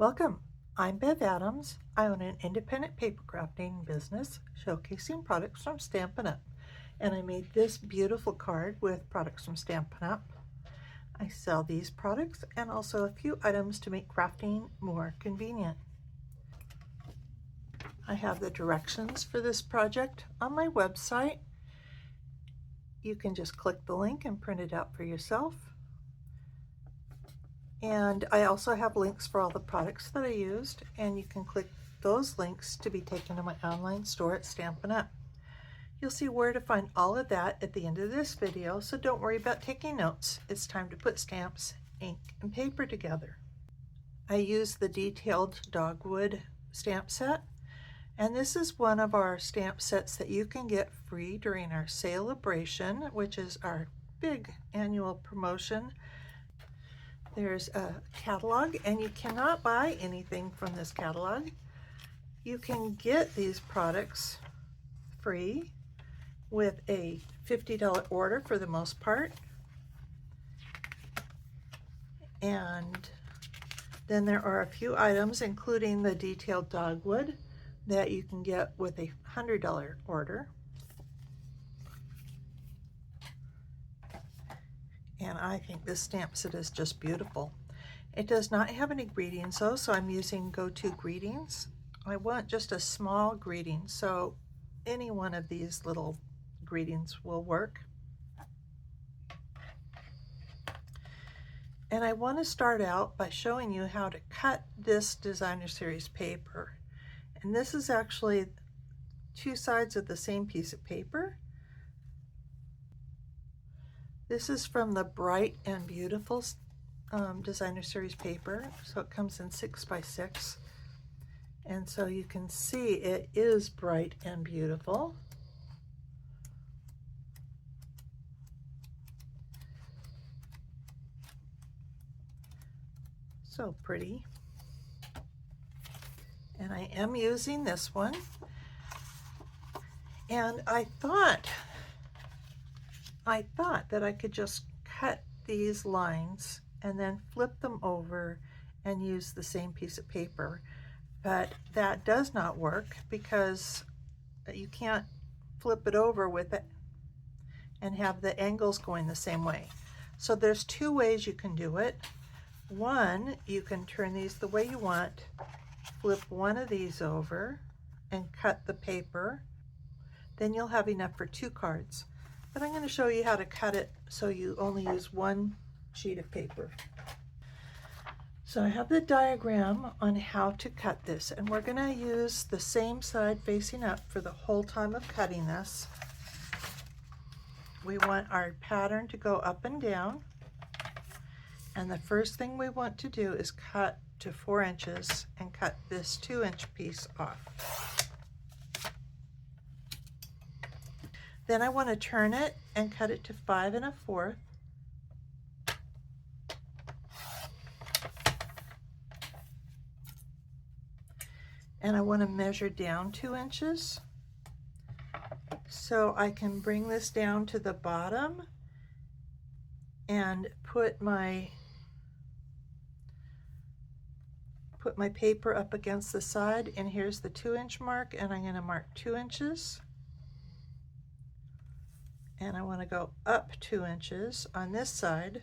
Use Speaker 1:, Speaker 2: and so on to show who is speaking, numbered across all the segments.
Speaker 1: Welcome. I'm Bev Adams. I own an independent paper crafting business showcasing products from Stampin' Up! And I made this beautiful card with products from Stampin' Up! I sell these products and also a few items to make crafting more convenient. I have the directions for this project on my website. You can just click the link and print it out for yourself. And I also have links for all the products that I used, and you can click those links to be taken to my online store at Stampin' Up! You'll see where to find all of that at the end of this video, so don't worry about taking notes. It's time to put stamps, ink, and paper together. I use the detailed Dogwood stamp set, and this is one of our stamp sets that you can get free during our Sale-a-Bration, which is our big annual promotion. There's a catalog, and you cannot buy anything from this catalog. You can get these products free with a $50 order for the most part. And then there are a few items, including the detailed Dogwood, that you can get with a $100 order. And I think this stamp set is just beautiful. It does not have any greetings though, so I'm using Go-To Greetings. I want just a small greeting, so any one of these little greetings will work. And I want to start out by showing you how to cut this designer series paper. And this is actually two sides of the same piece of paper. This is from the Bright and Beautiful designer series paper, so it comes in 6x6, and so you can see it is bright and beautiful. So pretty. And I am using this one, and I thought that I could just cut these lines and then flip them over and use the same piece of paper, but that does not work because you can't flip it over with it and have the angles going the same way. So there's two ways you can do it. One, you can turn these the way you want, flip one of these over and cut the paper. Then you'll have enough for two cards. But I'm going to show you how to cut it so you only use one sheet of paper. So I have the diagram on how to cut this, and we're going to use the same side facing up for the whole time of cutting this. We want our pattern to go up and down, and the first thing we want to do is cut to 4 inches and cut this 2-inch piece off. Then I want to turn it and cut it to 5 1/4. And I want to measure down 2 inches. So I can bring this down to the bottom and put my paper up against the side, and here's the 2-inch mark, and I'm going to mark 2 inches. And I want to go up 2 inches on this side,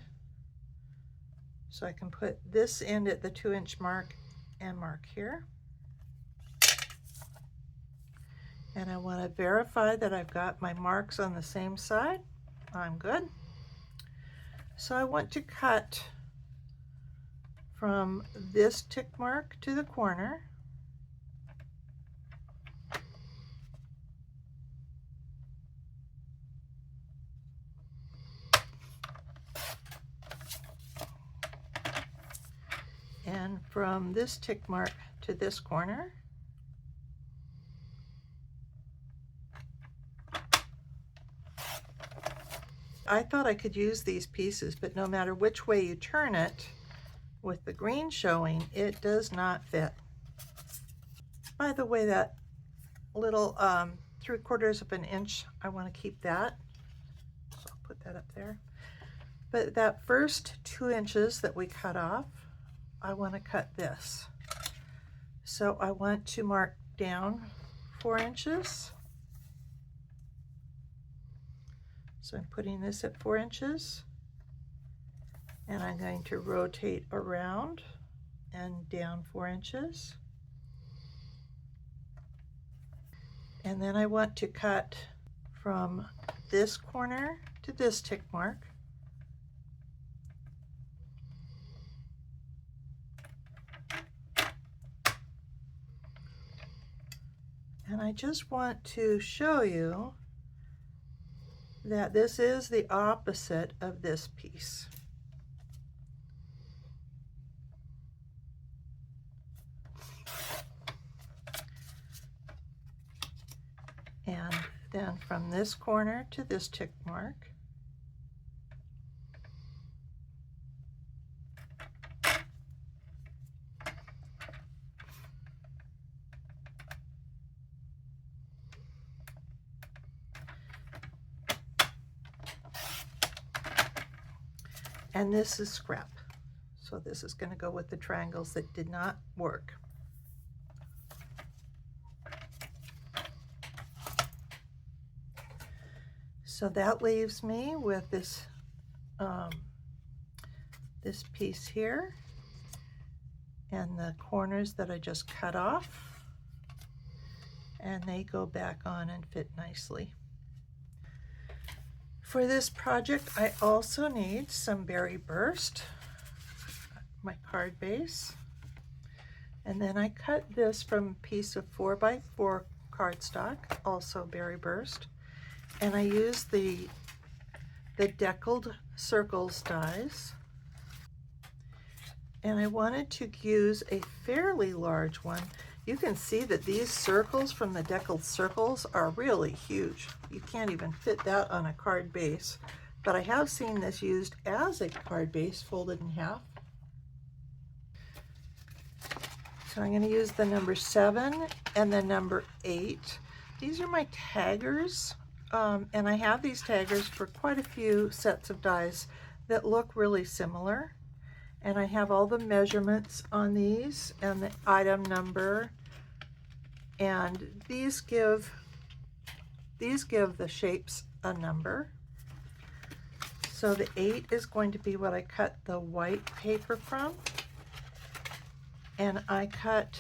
Speaker 1: so I can put this end at the 2-inch mark and mark here. And I want to verify that I've got my marks on the same side. I'm good. So I want to cut from this tick mark to the corner. And from this tick mark to this corner. I thought I could use these pieces, but no matter which way you turn it, with the green showing, it does not fit. By the way, that little 3/4 of an inch, I want to keep that, so I'll put that up there. But that first 2 inches that we cut off, I want to cut this. So I want to mark down 4 inches. So I'm putting this at 4 inches, and I'm going to rotate around and down 4 inches. And then I want to cut from this corner to this tick mark. And I just want to show you that this is the opposite of this piece. And then from this corner to this tick mark. And this is scrap. So this is going to go with the triangles that did not work. So that leaves me with this this piece here and the corners that I just cut off, and they go back on and fit nicely. For this project, I also need some berry burst, my card base, and then I cut this from a piece of 4x4 cardstock, also berry burst, and I use the deckled circles dies, and I wanted to use a fairly large one. You can see that these circles from the deckled circles are really huge. You can't even fit that on a card base, but I have seen this used as a card base folded in half. So I'm going to use the number 7 and the number 8. These are my taggers, and I have these taggers for quite a few sets of dies that look really similar. And I have all the measurements on these and the item number, and these give the shapes a number. So the 8 is going to be what I cut the white paper from, and I cut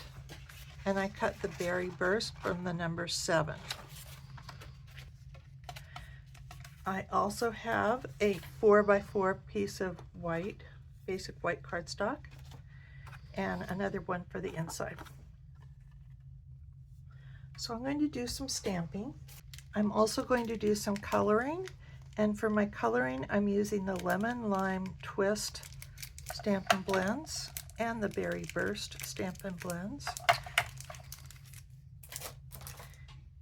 Speaker 1: the berry burst from the number 7. I also have a 4x4 piece of white, basic white cardstock, and another one for the inside. So I'm going to do some stamping. I'm also going to do some coloring, and for my coloring I'm using the Lemon Lime Twist Stampin' Blends and the Berry Burst Stampin' Blends.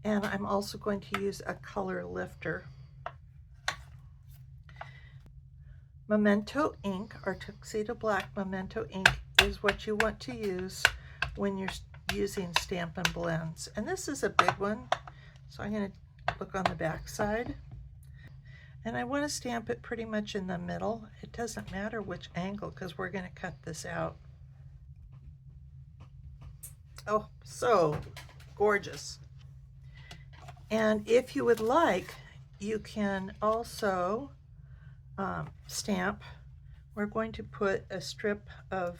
Speaker 1: And I'm also going to use a color lifter. Memento ink, or Tuxedo Black Memento ink, is what you want to use when you're using Stampin' Blends. And this is a big one, so I'm going to look on the back side. And I want to stamp it pretty much in the middle. It doesn't matter which angle because we're going to cut this out. Oh, so gorgeous. And if you would like, you can also stamp. We're going to put a strip of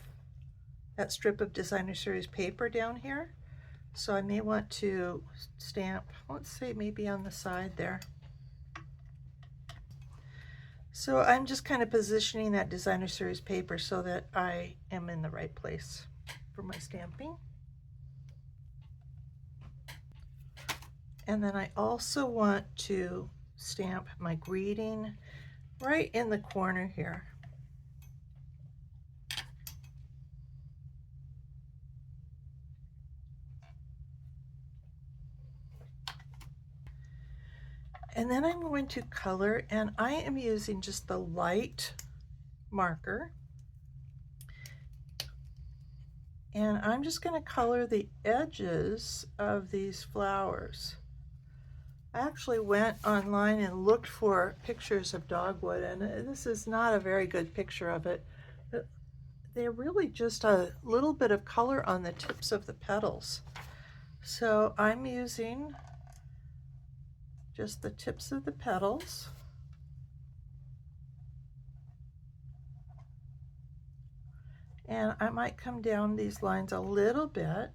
Speaker 1: Designer Series paper down here. So I may want to stamp, let's say maybe on the side there. So I'm just kind of positioning that Designer Series paper so that I am in the right place for my stamping. And then I also want to stamp my greeting right in the corner here. And then I'm going to color, and I am using just the light marker. And I'm just going to color the edges of these flowers. I actually went online and looked for pictures of dogwood, and this is not a very good picture of it. they're really just a little bit of color on the tips of the petals. So I'm using just the tips of the petals. And I might come down these lines a little bit.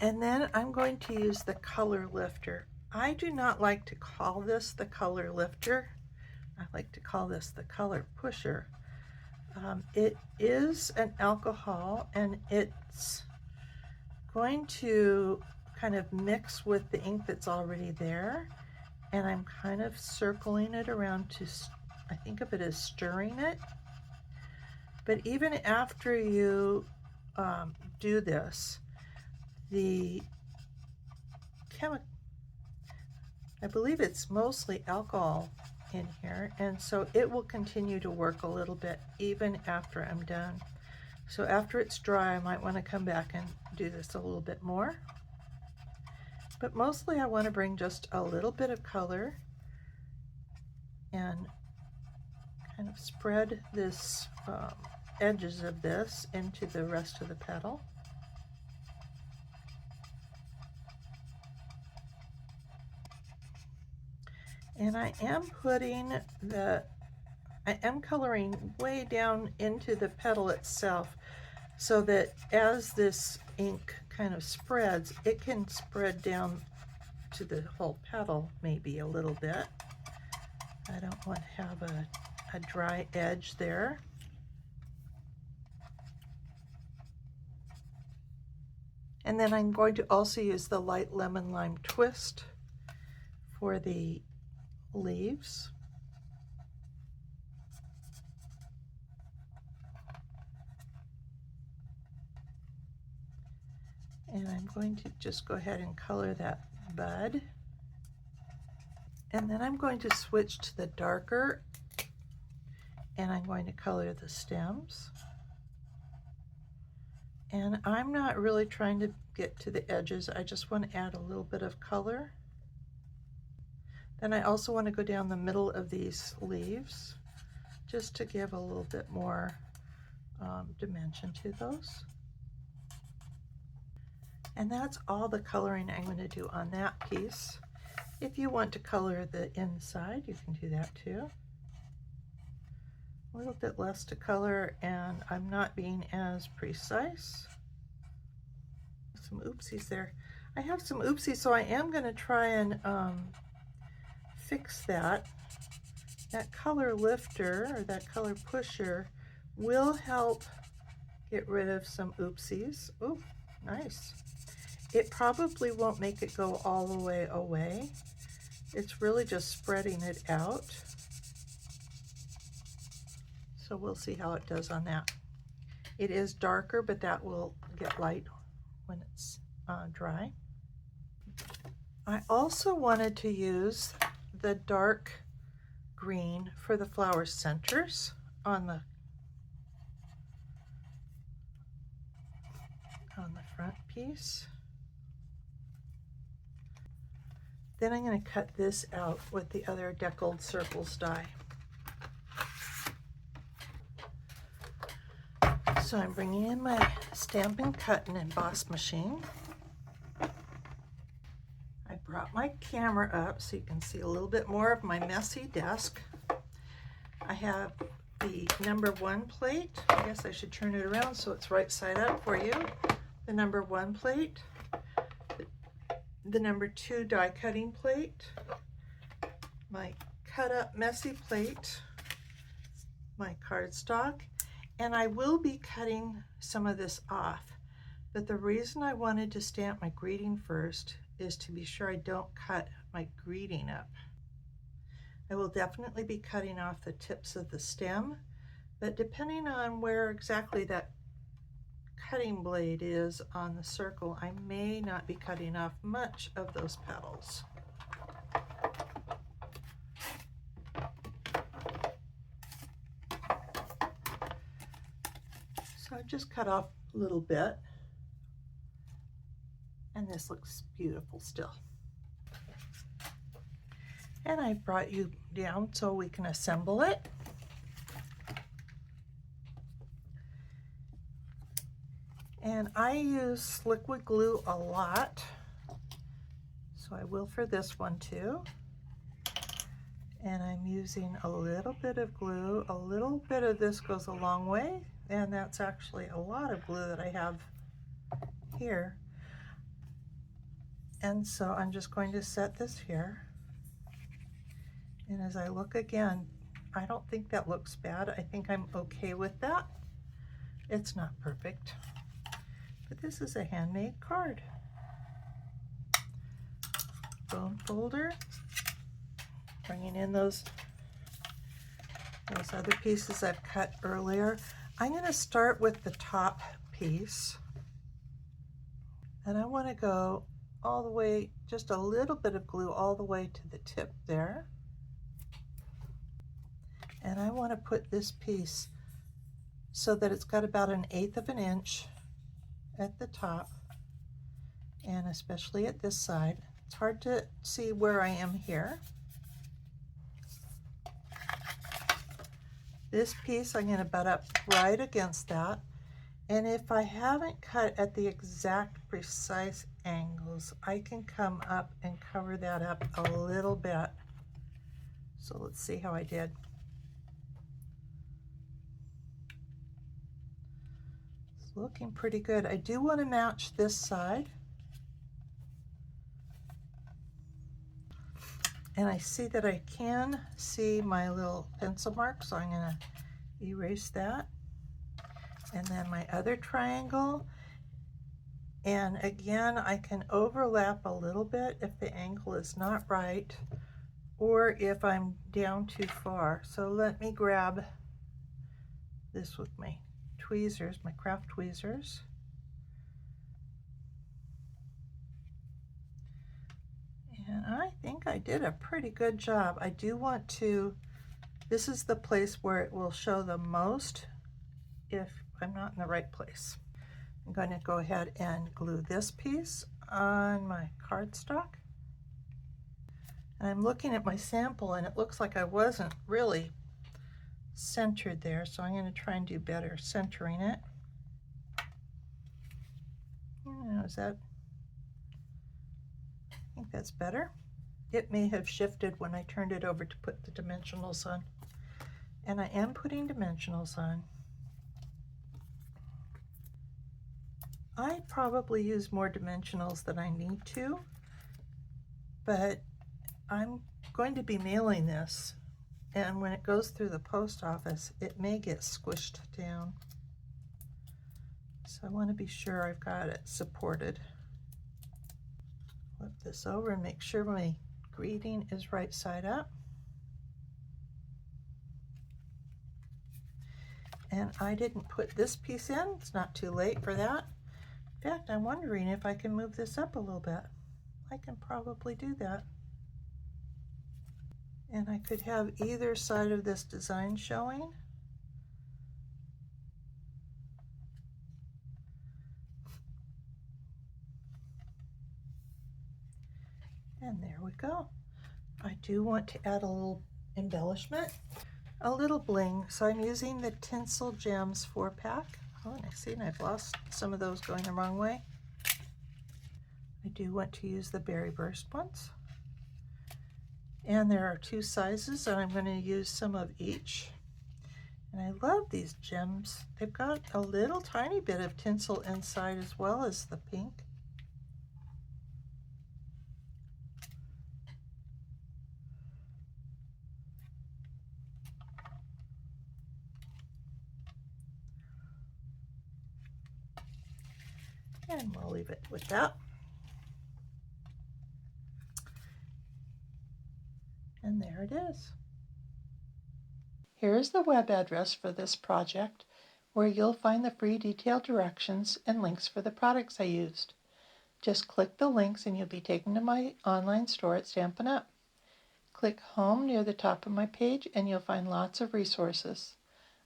Speaker 1: And then I'm going to use the color lifter. I do not like to call this the color lifter. I like to call this the color pusher. It is an alcohol, and it's going to kind of mix with the ink that's already there. And I'm kind of circling it around to, I think of it as stirring it. But even after you do this, the chemical, I believe it's mostly alcohol in here, and so it will continue to work a little bit even after I'm done. So after it's dry, I might want to come back and do this a little bit more. But mostly I want to bring just a little bit of color and kind of spread this edges of this into the rest of the petal. And I am coloring way down into the petal itself, so that as this ink kind of spreads, it can spread down to the whole petal maybe a little bit. I don't want to have a dry edge there. And then I'm going to also use the light lemon lime twist for the leaves. And I'm going to just go ahead and color that bud. And then I'm going to switch to the darker, and I'm going to color the stems. And I'm not really trying to get to the edges, I just want to add a little bit of color. Then I also want to go down the middle of these leaves just to give a little bit more dimension to those. And that's all the coloring I'm going to do on that piece. If you want to color the inside, you can do that too. A little bit less to color, and I'm not being as precise. Some oopsies there. I have some oopsies, so I am going to try and fix that. That color lifter, or that color pusher, will help get rid of some oopsies. Ooh, nice. It probably won't make it go all the way away. It's really just spreading it out. So we'll see how it does on that. It is darker, but that will get light when it's dry. I also wanted to use the dark green for the flower centers on the front piece. Then I'm going to cut this out with the other Deckled Circles die. So I'm bringing in my Stampin' Cut and Emboss machine. I brought my camera up so you can see a little bit more of my messy desk. I have the #1 plate. I guess I should turn it around so it's right side up for you. The #1 plate, the #2 die cutting plate, my cut up messy plate, my cardstock, and I will be cutting some of this off. But the reason I wanted to stamp my greeting first is to be sure I don't cut my greeting up. I will definitely be cutting off the tips of the stem, but depending on where exactly that cutting blade is on the circle, I may not be cutting off much of those petals. So I've just cut off a little bit, and this looks beautiful still. And I brought you down so we can assemble it. And I use liquid glue a lot, so I will for this one too. And I'm using a little bit of glue. A little bit of this goes a long way, and that's actually a lot of glue that I have here. And so I'm just going to set this here. And as I look again, I don't think that looks bad. I think I'm okay with that. It's not perfect, but this is a handmade card. Bone folder, bringing in those other pieces I've cut earlier. I'm going to start with the top piece, and I want to go all the way, just a little bit of glue all the way to the tip there. And I want to put this piece so that it's got about 1/8 of an inch at the top, and especially at this side. It's hard to see where I am here. This piece I'm going to butt up right against that, and if I haven't cut at the exact precise angles, I can come up and cover that up a little bit. So let's see how I did. It's looking pretty good. I do want to match this side. And I see that I can see my little pencil mark, so I'm going to erase that. And then my other triangle. And again, I can overlap a little bit if the angle is not right, or if I'm down too far. So let me grab this with my tweezers, my craft tweezers. And I think I did a pretty good job. I do want to, this is the place where it will show the most if I'm not in the right place. I'm going to go ahead and glue this piece on my cardstock. And I'm looking at my sample, and it looks like I wasn't really centered there, so I'm going to try and do better centering it. Is that, I think that's better. It may have shifted when I turned it over to put the dimensionals on. And I am putting dimensionals on. I probably use more dimensionals than I need to, but I'm going to be mailing this, and when it goes through the post office, it may get squished down. So I want to be sure I've got it supported. Flip this over and make sure my greeting is right side up. And I didn't put this piece in. It's not too late for that. In fact, I'm wondering if I can move this up a little bit. I can probably do that. And I could have either side of this design showing. And there we go. I do want to add a little embellishment, a little bling. So I'm using the Tinsel Gems 4-pack. Oh, and I see, and I've lost some of those going the wrong way. I do want to use the Berry Burst ones. And there are 2 sizes, and I'm going to use some of each. And I love these gems. They've got a little tiny bit of tinsel inside as well as the pink. And we'll leave it with that. And there it is. Here is the web address for this project, where you'll find the free detailed directions and links for the products I used. Just click the links and you'll be taken to my online store at Stampin' Up! Click Home near the top of my page and you'll find lots of resources.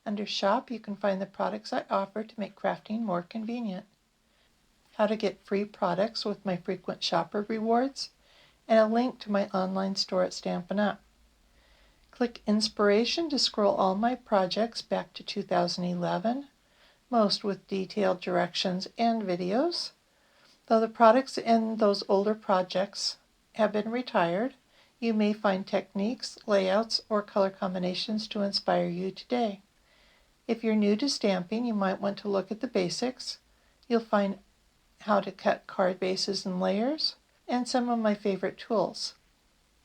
Speaker 1: Under Shop, you can find the products I offer to make crafting more convenient, how to get free products with my frequent shopper rewards, and a link to my online store at Stampin' Up! Click Inspiration to scroll all my projects back to 2011, most with detailed directions and videos. Though the products in those older projects have been retired, you may find techniques, layouts, or color combinations to inspire you today. If you're new to stamping, you might want to look at the basics. You'll find how to cut card bases and layers, and some of my favorite tools.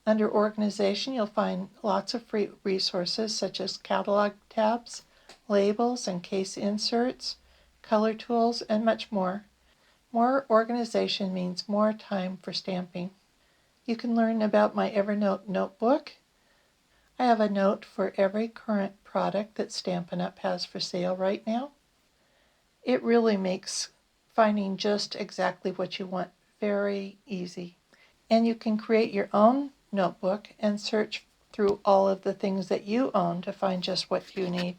Speaker 1: Under organization, you'll find lots of free resources such as catalog tabs, labels and case inserts, color tools, and much more. More organization means more time for stamping. You can learn about my Evernote notebook. I have a note for every current product that Stampin' Up! Has for sale right now. It really makes finding just exactly what you want very easy. And you can create your own notebook and search through all of the things that you own to find just what you need.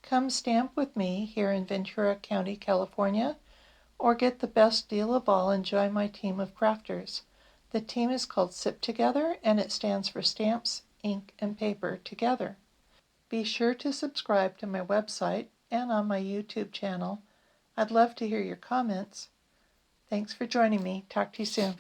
Speaker 1: Come stamp with me here in Ventura County, California, or get the best deal of all and join my team of crafters. The team is called SIP Together, and it stands for Stamps, Ink, and Paper Together. Be sure to subscribe to my website and on my YouTube channel. I'd love to hear your comments. Thanks for joining me. Talk to you soon.